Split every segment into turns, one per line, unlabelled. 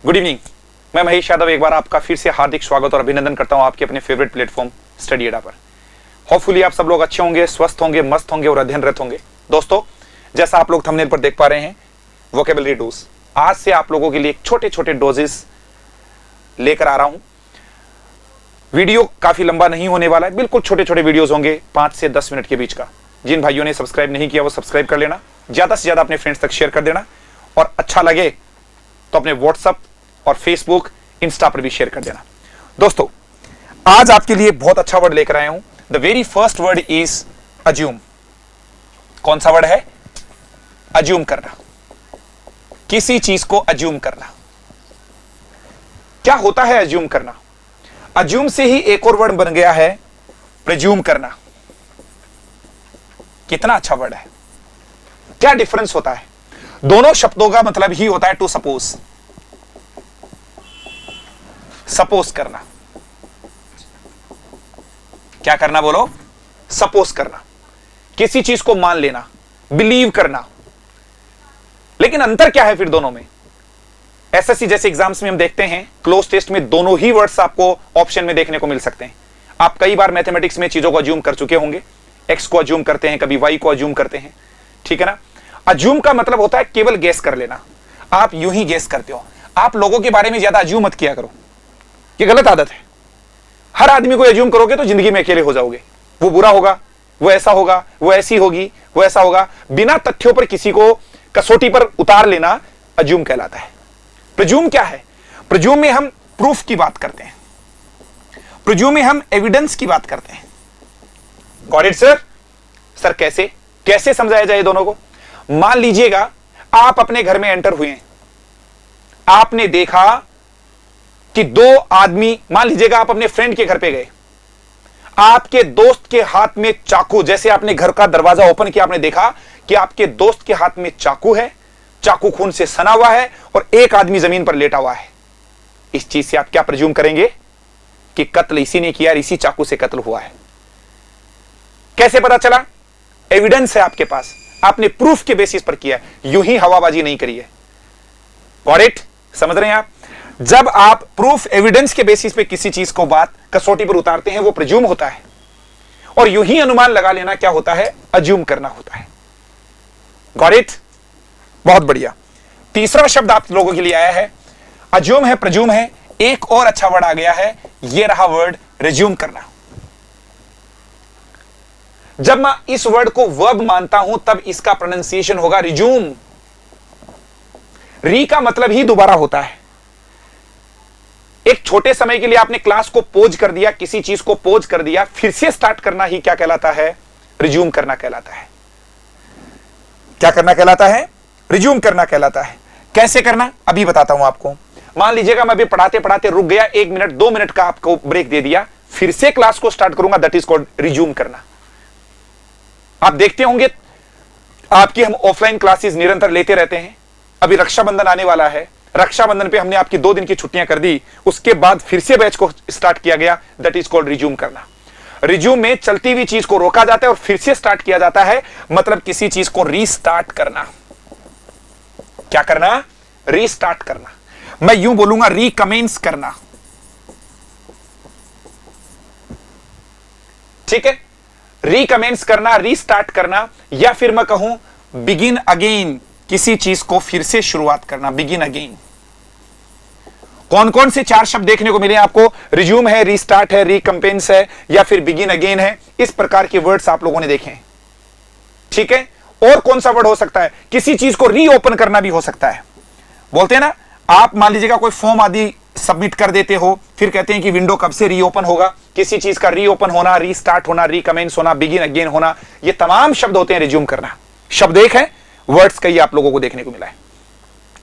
Good evening. मैं महेश यादव एक बार आपका फिर से हार्दिक स्वागत और अभिनंदन करता हूं आपके अपने फेवरेट प्लेटफॉर्म स्टडी अड्डा पर। होपफुली आप सब लोग अच्छे होंगे, स्वस्थ होंगे, मस्त होंगे और अध्ययनरत होंगे। दोस्तों, जैसा आप लोग थंबनेल पर देख पा रहे हैं, वोकेबलरी डोज, आज से आप लोगों के लिए छोटे छोटे डोजेस लेकर आ रहा हूं। वीडियो काफी लंबा नहीं होने वाला है, बिल्कुल छोटे छोटे वीडियोस होंगे 5 से 10 मिनट के बीच का। जिन भाइयों ने सब्सक्राइब नहीं किया वो सब्सक्राइब कर लेना, ज्यादा से ज्यादा अपने फ्रेंड्स तक शेयर कर देना और अच्छा लगे तो अपने व्हाट्सएप और फेसबुक, इंस्टा पर भी शेयर कर देना। दोस्तों, आज आपके लिए बहुत अच्छा वर्ड लेकर आया हूं। The very first word is assume. कौन सा वर्ड है? अज्यूम करना, किसी चीज को अज्यूम करना। क्या होता है अज्यूम करना? अज्यूम से ही एक और वर्ड बन गया है प्रिज्यूम करना। कितना अच्छा वर्ड है। क्या डिफरेंस होता है? दोनों शब्दों का मतलब ही होता है टू सपोज, सपोज करना। क्या करना बोलो? सपोज करना, किसी चीज को मान लेना, बिलीव करना। लेकिन अंतर क्या है फिर दोनों में? एसएससी जैसे एग्जाम्स में हम देखते हैं, क्लोज टेस्ट में दोनों ही वर्ड्स आपको ऑप्शन में देखने को मिल सकते हैं। आप कई बार मैथमेटिक्स में चीजों को अज्यूम कर चुके होंगे। एक्स को अज्यूम करते हैं, कभी वाई को अज्यूम करते हैं, ठीक है ना। अज्यूम का मतलब होता है केवल गेस कर लेना। आप यूं ही गेस करते हो। आप लोगों के बारे में ज्यादा अज्यूम मत किया करो, ये गलत आदत है। हर आदमी को अज्यूम करोगे तो जिंदगी में अकेले हो जाओगे। वो बुरा होगा, वो ऐसा होगा, वो ऐसी होगी, वो ऐसा होगा। बिना तथ्यों पर किसी को कसौटी पर उतार लेना अज्यूम कहलाता है। प्रिज्यूम क्या है? प्रिज्यूम में हम प्रूफ की बात करते हैं, प्रिज्यूम में हम एविडेंस की बात करते हैं। Got it sir? सर कैसे कैसे समझाया जाए दोनों को? मान लीजिएगा आप अपने घर में एंटर हुए हैं, आपने देखा कि दो आदमी, मान लीजिएगा आप अपने फ्रेंड के घर पे गए, आपके दोस्त के हाथ में चाकू, जैसे आपने घर का दरवाजा ओपन किया, आपने देखा कि आपके दोस्त के हाथ में चाकू है, चाकू खून से सना हुआ है और एक आदमी जमीन पर लेटा हुआ है। इस चीज से आप क्या प्रिज्यूम करेंगे कि कत्ल इसी ने किया, इसी चाकू से कत्ल हुआ है। कैसे पता चला? एविडेंस है आपके पास, आपने प्रूफ के बेसिस पर किया है, यूं ही हवाबाजी नहीं करी है। Got it? समझ रहे हैं आप? जब आप प्रूफ एविडेंस के बेसिस पे किसी चीज को बात कसौटी पर उतारते हैं, वो प्रिज्यूम होता है। और यूं ही अनुमान लगा लेना क्या होता है? अज्यूम करना होता है। Got it? बहुत बढ़िया। तीसरा शब्द आप लोगों के लिए आया है, अज्यूम है, प्रिज्यूम है, एक और अच्छा वर्ड आ गया है, ये रहा वर्ड रिज्यूम करना। जब मैं इस वर्ड को वर्ब मानता हूं तब इसका प्रोनाउंसिएशन होगा रिज्यूम। री का मतलब ही दोबारा होता है। एक छोटे समय के लिए आपने क्लास को पोज कर दिया, किसी चीज को पोज कर दिया, फिर से स्टार्ट करना ही क्या कहलाता है? रिज्यूम करना कहलाता है। क्या करना कहलाता है? रिज्यूम करना कहलाता है। कैसे करना अभी बताता हूं आपको। मान लीजिएगा मैं अभी पढ़ाते पढ़ाते रुक गया, 1 मिनट 2 मिनट का आपको ब्रेक दे दिया, फिर से क्लास को स्टार्ट करूंगा, दैट इज कॉल्ड रिज्यूम करना। आप देखते होंगे आपकी हम ऑफलाइन क्लासेस निरंतर लेते रहते हैं। अभी रक्षाबंधन आने वाला है, रक्षाबंधन पे हमने आपकी 2 दिन की छुट्टियां कर दी, उसके बाद फिर से बैच को स्टार्ट किया गया, दैट इज कॉल्ड रिज्यूम करना। रिज्यूम में चलती हुई चीज को रोका जाता है और फिर से स्टार्ट किया जाता है, मतलब किसी चीज को रीस्टार्ट करना। क्या करना? रीस्टार्ट करना। मैं यूं बोलूंगा रिकमेंस करना, ठीक है? रिकमेंस करना, रीस्टार्ट करना, या फिर मैं कहूं बिगिन अगेन, किसी चीज को फिर से शुरुआत करना, बिगिन अगेन। कौन कौन से 4 शब्द देखने को मिले आपको? रिज्यूम है, रीस्टार्ट है, रिकम्पेंस है, या फिर बिगिन अगेन है। इस प्रकार के वर्ड्स आप लोगों ने देखे हैं, ठीक है? और कौन सा वर्ड हो सकता है? किसी चीज को रीओपन करना भी हो सकता है। बोलते हैं ना, आप मान लीजिएगा कोई फॉर्म आदि सबमिट कर देते हो, फिर कहते हैं कि विंडो कब से रीओपन होगा। किसी चीज का रीओपन होना, रीस्टार्ट होना, रिकमेंस होना, बिगिन अगेन होना, ये तमाम शब्द होते हैं रिज्यूम करना। शब्द एक है, वर्ड्स कई आप लोगों को देखने को मिला है।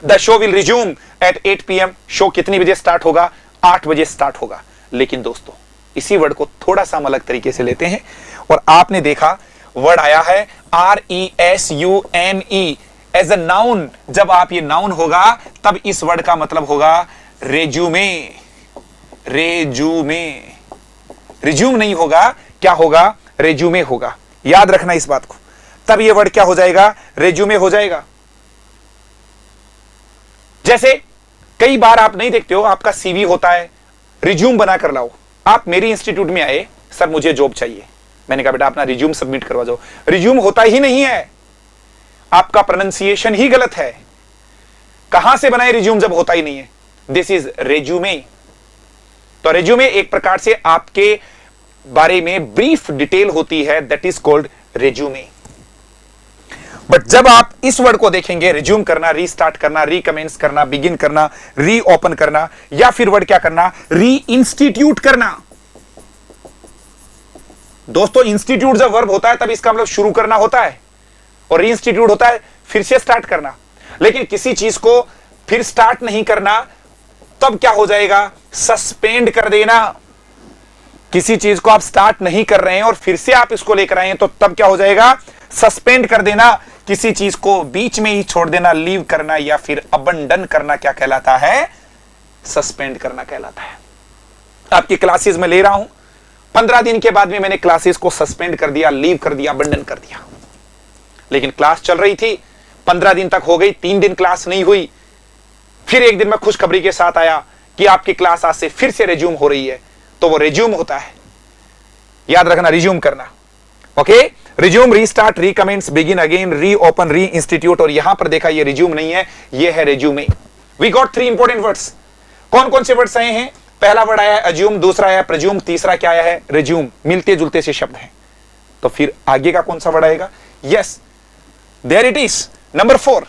The show will resume at 8 PM। Show कितनी बजे स्टार्ट होगा? 8 बजे स्टार्ट होगा। लेकिन दोस्तों, इसी वर्ड को थोड़ा सा हम अलग तरीके से लेते हैं और आपने देखा वर्ड आया है RESUME एज अ नाउन। जब आप ये नाउन होगा तब इस वर्ड का मतलब होगा रेज्यूमे। रेज्यूमे, रिज्यूम नहीं होगा, क्या होगा? रेज्यूमे होगा। याद रखना इस बात को। तब ये वर्ड क्या हो जाएगा? रेज्यूमे हो जाएगा। जैसे कई बार आप नहीं देखते हो, आपका सीवी होता है, रिज्यूम बना कर लाओ। आप मेरी इंस्टीट्यूट में आए, सर मुझे जॉब चाहिए, मैंने कहा बेटा अपना रिज्यूम सबमिट करवा जाओ। रिज्यूम होता ही नहीं है, आपका प्रोनाउंसिएशन ही गलत है। कहां से बनाए रिज्यूम जब होता ही नहीं है? This is resume. तो रेज्यूमे एक प्रकार से आपके बारे में ब्रीफ डिटेल होती है, that is called resume. But जब आप इस वर्ड को देखेंगे, रिज्यूम करना, रीस्टार्ट करना, रिकमेंस करना, बिगिन करना, रीओपन करना, या फिर वर्ड क्या करना, री इंस्टीट्यूट करना। दोस्तों इंस्टीट्यूट जब वर्ब होता है तब इसका मतलब शुरू करना होता है, और री इंस्टीट्यूट होता है फिर से स्टार्ट करना। लेकिन किसी चीज को फिर स्टार्ट नहीं करना, तब क्या हो जाएगा, सस्पेंड कर देना। किसी चीज को आप स्टार्ट नहीं कर रहे हैं और फिर से आप इसको लेकर आए हैं, तो तब क्या हो जाएगा, सस्पेंड कर देना। किसी चीज को बीच में ही छोड़ देना, लीव करना या फिर अबंडन करना क्या कहलाता है, सस्पेंड करना कहलाता है। आपकी क्लासेस में ले रहा हूं, 15 दिन के बाद में मैंने क्लासेस को सस्पेंड कर दिया, लीव कर दिया, अबंडन कर दिया। लेकिन क्लास चल रही थी, 15 दिन तक हो गई, 3 दिन क्लास नहीं हुई, फिर एक दिन मैं खुशखबरी के साथ आया कि आपकी क्लास आज से फिर से रिज्यूम हो रही है, तो वो रिज्यूम होता है। याद रखना, रिज्यूम करना। Okay, resume, restart, recommence, begin again, reopen, reinstitute. और यहां पर देखा ये रिज्यूम नहीं है, ये है resume. We got 3 important words. कौन कौन से वर्ड्स आए हैं? पहला वर्ड आया है अज्यूम, दूसरा आया प्रेज्यूम, तीसरा क्या आया है, रिज्यूम। मिलते जुलते से शब्द हैं। तो फिर आगे का कौन सा वर्ड आएगा? Yes, there it is, number 4,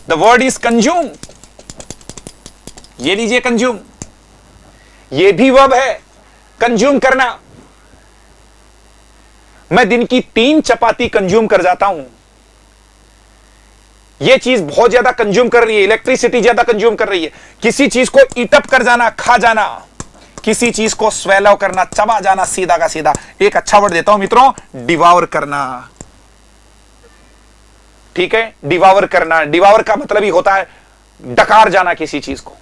the word is consume. ये लीजिए कंज्यूम, ये भी वर्ब है, कंज्यूम करना। मैं दिन की 3 चपाती कंज्यूम कर जाता हूं। यह चीज बहुत ज्यादा कंज्यूम कर रही है, इलेक्ट्रिसिटी ज्यादा कंज्यूम कर रही है। किसी चीज को ईटअप कर जाना, खा जाना, किसी चीज को स्वेलो करना, चबा जाना, सीधा का सीधा। एक अच्छा वर्ड देता हूं मित्रों, डिवावर करना। ठीक है, डिवावर करना, डिवावर का मतलब ही होता है डकार जाना किसी चीज को।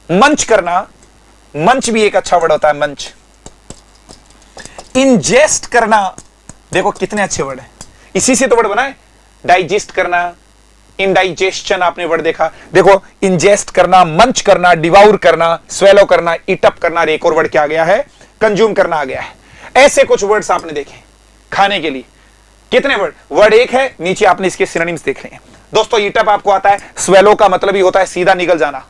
मंच करना, मंच भी एक अच्छा वर्ड होता है, मंच। इंजेस्ट करना, देखो कितने अच्छे वर्ड है, इसी से तो वर्ड बना है। डाइजेस्ट करना, इनडाइजेशन आपने वर्ड देखा, देखो इंजेस्ट करना, मंच करना, डिवाउर करना, स्वेलो करना, ईटअप करना, और एक और वर्ड क्या आ गया है, कंज्यूम करना आ गया है। ऐसे कुछ वर्ड्स आपने देखे खाने के लिए। कितने वर्ड? वर्ड एक है, नीचे आपने इसके सिनोनिम्स देख रहे हैं। दोस्तों ईटअप आपको आता है, स्वेलो का मतलब ही होता है सीधा निगल जाना।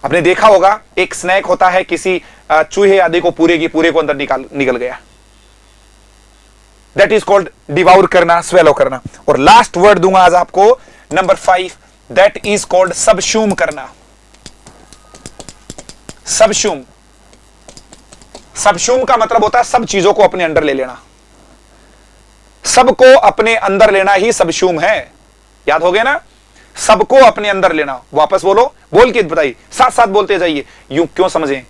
आपने देखा होगा एक स्नैक होता है, किसी चूहे आदि को पूरे की पूरे को अंदर निकल गया, दैट इज कॉल्ड डिवाउर करना, स्वेलो करना। और लास्ट वर्ड दूंगा आज आपको, number 5, that is called subsume करना। सबस्यूम, सबस्यूम का मतलब होता है सब चीजों को अपने अंदर ले लेना। सबको अपने अंदर लेना ही सबस्यूम है। याद हो गया ना, सबको अपने अंदर लेना। वापस बोलो, बोल के बताइए, साथ साथ बोलते जाइए। यूं क्यों समझें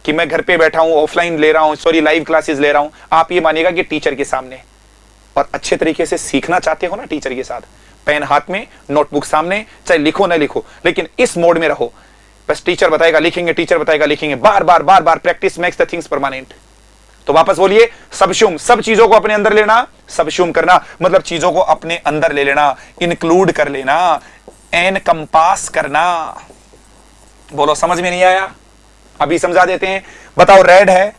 कि मैं घर पे बैठा हूं, ऑफलाइन ले रहा हूं, सॉरी लाइव क्लासेस ले रहा हूं। आप ये मानिएगा कि टीचर के सामने, और अच्छे तरीके से सीखना चाहते हो ना टीचर के साथ, पेन हाथ में, नोटबुक सामने, चाहे लिखो ना लिखो, लेकिन इस मोड में रहो। बस टीचर बताएगा लिखेंगे, टीचर बताएगा लिखेंगे, बार बार बार बार practice makes the things permanent. तो वापस बोलिए, सबस्यूम, सब चीजों को अपने अंदर लेना। सबस्यूम करना मतलब चीजों को अपने अंदर ले लेना, इंक्लूड कर लेना, एनकंपास करना। बोलो, समझ में नहीं आया? अभी समझा देते हैं। बताओ, रेड है,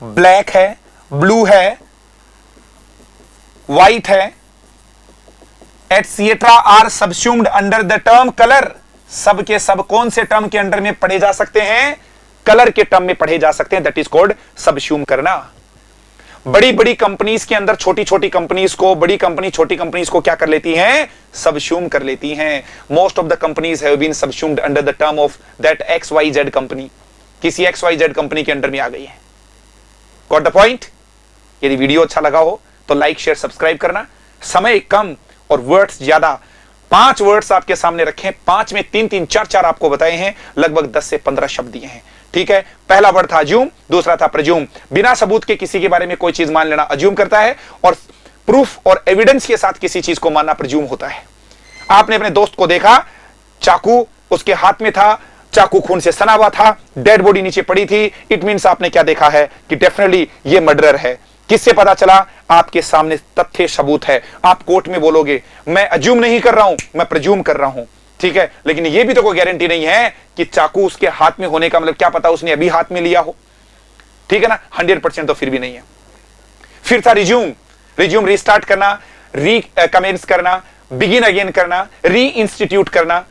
ब्लैक है, ब्लू है, व्हाइट है, etcetera are subsumed under the term colour. सब के सब कौन से टर्म के अंडर में पढ़े जा सकते हैं? कलर के टर्म में पढ़े जा सकते हैं, दैट इज कॉल्ड सबस्यूम करना। बड़ी बड़ी कंपनीज के अंदर छोटी छोटी कंपनीज को, बड़ी कंपनी छोटी कंपनीज को क्या कर लेती हैं? सबस्यूम कर लेती हैं। Most of the companies have been subsumed under the term of that XYZ company. किसी XYZ कंपनी के अंडर में आ गई है। Got the point? यदि वीडियो अच्छा लगा हो तो लाइक, शेयर, सब्सक्राइब करना। समय कम और वर्ड्स ज्यादा। 5 वर्ड्स आपके सामने रखे, 5 में 3-3, 4-4 आपको बताए हैं, लगभग 10 से 15 शब्द दिए हैं। ठीक है, पहला वर्ड था अज्यूम, दूसरा था प्रेज्यूम। बिना सबूत के किसी के बारे में कोई चीज मान लेना अज्यूम करता है, और प्रूफ और एविडेंस के साथ किसी चीज को मानना प्रेज्यूम होता है। आपने अपने दोस्त को देखा, चाकू उसके हाथ में था, चाकू खून से सना हुआ था, डेड बॉडी नीचे पड़ी थी, इट मींस आपने क्या देखा है कि डेफिनेटली ये मर्डरर है। किससे पता चला? आपके सामने तथ्य सबूत है। आप कोर्ट में बोलोगे मैं अज्यूम नहीं कर रहा हूं, मैं प्रेज्यूम कर रहा हूं। ठीक है, लेकिन यह भी तो कोई गारंटी नहीं है कि चाकू उसके हाथ में होने का मतलब क्या पता उसने अभी हाथ में लिया हो, ठीक है ना, 100% तो फिर भी नहीं है। फिर था रिज्यूम रीस्टार्ट करना, कमेंट्स करना, बिगिन अगेन करना, री इंस्टीट्यूट करना,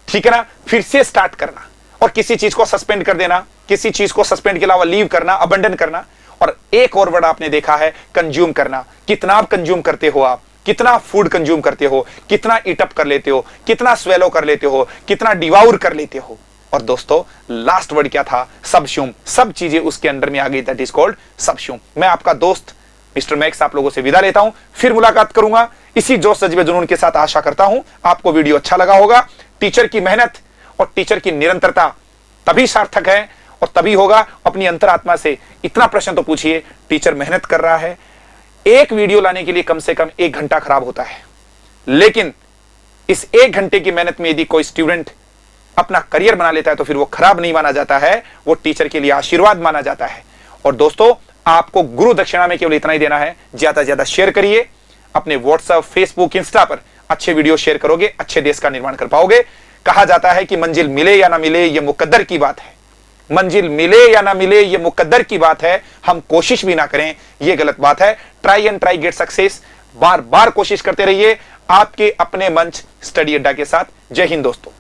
ठीक है ना, फिर से स्टार्ट करना, और किसी चीज को सस्पेंड कर देना, किसी चीज को सस्पेंड के अलावा लीव करना, अबंडन करना। और एक और वर्ड आपने देखा है, कंज्यूम करना। कितना आप कंज्यूम करते हो, आप कितना फूड कंज्यूम करते हो, कितना ईटअप कर लेते हो, कितना स्वेलो कर लेते हो, कितना डिवाउर कर लेते हो। और दोस्तों लास्ट वर्ड क्या था, सबस्यूम। सब चीजें उसके अंडर में आ गई, दैट इज कॉल्ड सबस्यूम। मैं आपका दोस्त मिस्टर मैक्स आप लोगों से विदा लेता हूं, फिर मुलाकात करूंगा इसी जोश जज्बे जुनून के साथ। आशा करता हूं आपको वीडियो अच्छा लगा होगा। टीचर की मेहनत और टीचर की निरंतरता तभी सार्थक है और तभी होगा। अपनी अंतरात्मा से इतना प्रश्न तो पूछिए, टीचर मेहनत कर रहा है, एक वीडियो लाने के लिए कम से कम 1 घंटा खराब होता है, लेकिन इस 1 घंटे की मेहनत में यदि कोई स्टूडेंट अपना करियर बना लेता है तो फिर वो खराब नहीं माना जाता है, वो टीचर के लिए आशीर्वाद माना जाता है। और दोस्तों आपको गुरु दक्षिणा में केवल इतना ही देना है, ज्यादा से ज्यादा शेयर करिए अपने व्हाट्सएप, फेसबुक, इंस्टा पर। अच्छे वीडियो शेयर करोगे, अच्छे देश का निर्माण कर पाओगे। कहा जाता है कि मंजिल मिले या ना मिले ये मुकद्दर की बात है, मंजिल मिले या ना मिले ये मुकद्दर की बात है, हम कोशिश भी ना करें ये गलत बात है। Try and try get success, बार बार कोशिश करते रहिए। आपके अपने मंच स्टडी अड्डा के साथ। जय हिंद दोस्तों।